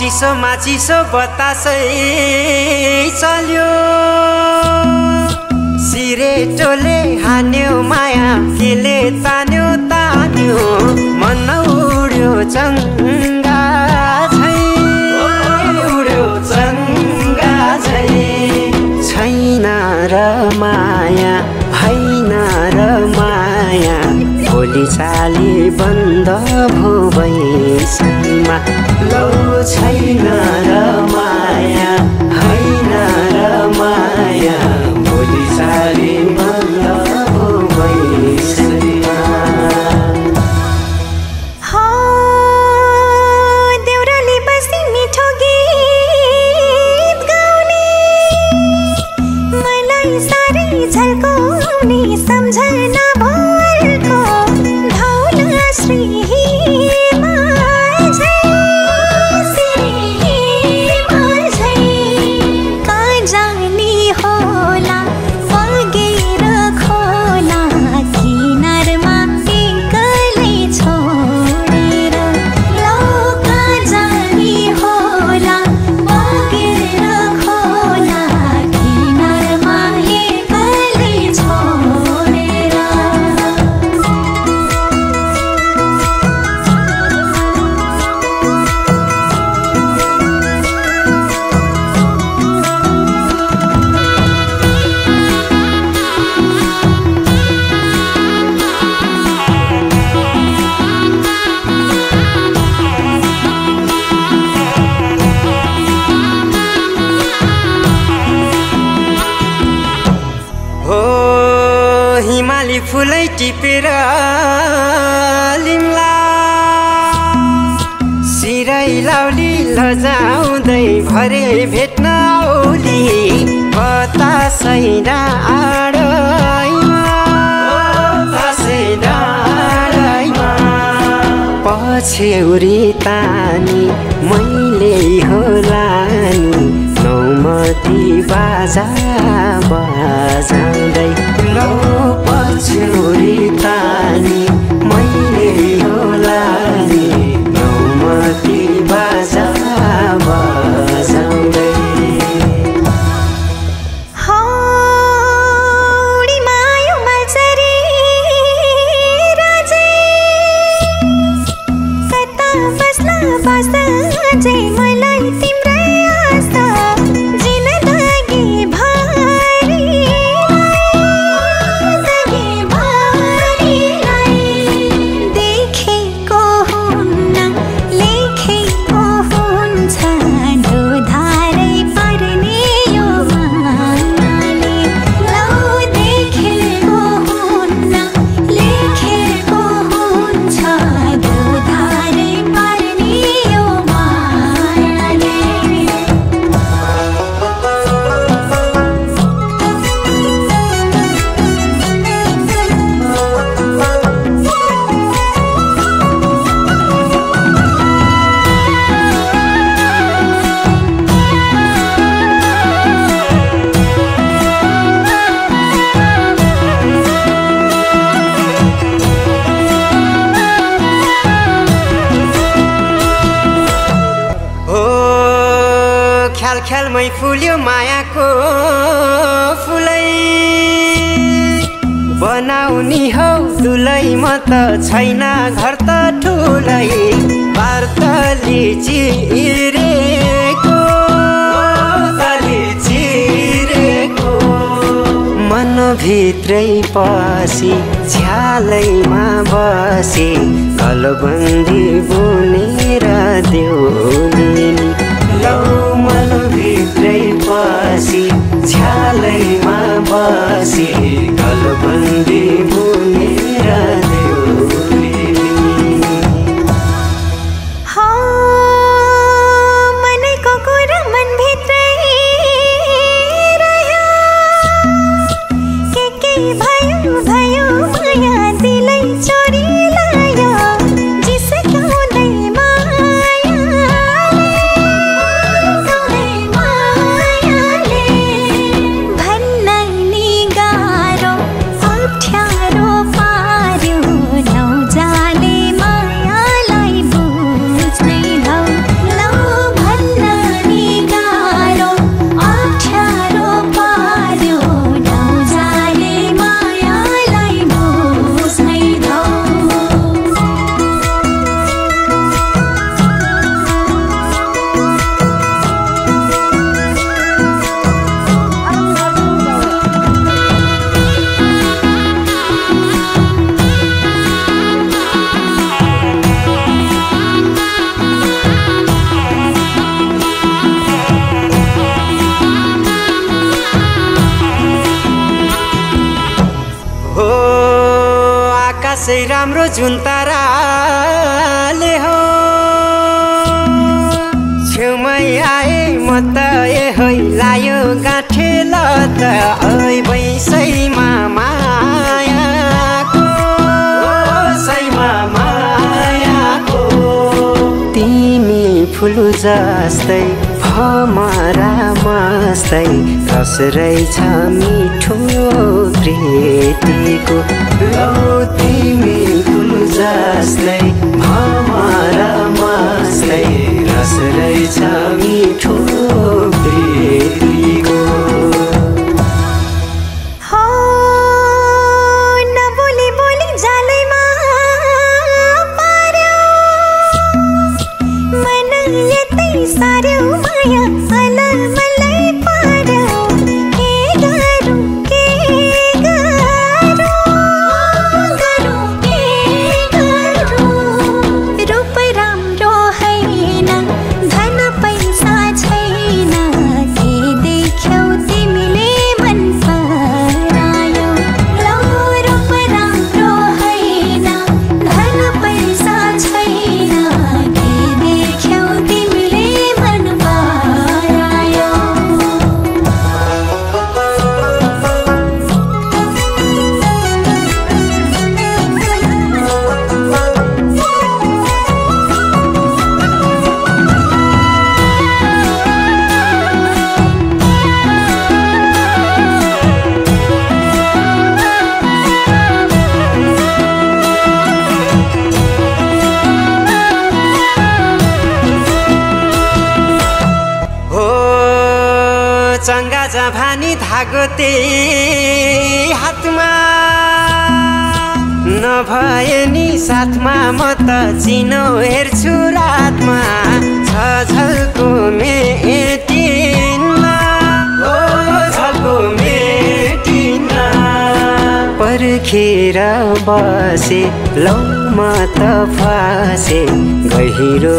चिसो बतासै चल्यो सिरेटोले हान्यो माया केले तान्यो मन उड्यो चङ्गा झै छैन र माया हैन र माया भोलि चाली बन्द भो बैसैमा लौ छैन र माया हैन र माया भोलि चाली बन्द भो बैसैमा देउराली बस्ती मिठो गीत गाउने मलाई साह्रै झल्काउने सम्झना भरको धौला श्री फुलै टिपेर लिम्ला सिरै लाउली लजाउँदै भरे भेट्न औली बतासै डाँडैमा पछ्यौरी तानी मैले होला नि नौमती बाजा बजाउँदै लौ पछ्यौरी तानी मैले होला नि नौमती बाजा बजाउँदै ख्यालमै फुल्यो मायाको फुलै बनाउनी हौ दुलै म त छैन घर त ठुलै पार्तली चिरेको मनभित्रै पसी झ्यालैमा बसी गलबन्दी बुनेर देउली लौ मनभित्रै पसी झ्यालैमा बसी गलबन्दी बुनेर देउली मनको कुरा मनभित्रै रह्यो के भयो भयो माया दिलै चोरी लायो जिस्काउँदै मायाले भन्न नि गाह्रो आकाशै राम्रो जुन ताराले हो छेउमै आए म त है लायो गाँठे ल त ऐ बैसैमा मायाको सैमा मायाको तिमी फुल जस्तै भमरा मस्तै रस रहेछ मिठो प्रीतिको लौ तिमी फुल जस्तै भमरा मस्तै रस रहेछ मिठो प्रीतिको सार्यो माया अलल मलाई पार्यो के गरौँ के गरौँ के गरौँ रूप राम्रो हैन धन पैसा छैन के देख्यौ तिमीले मन परायो लौ रूप राम्रो हैन धन पैसा छैन के देख्यौ तिमीले चङ्गा जभानी धागो त्यही हातमा नभए नि साथमा म त चिनो हेर्छु रातमा छ झल्को मेटिनमा ओ झल्को मेटिनमा पर्खेर बसे लौ म त फसे गहिरो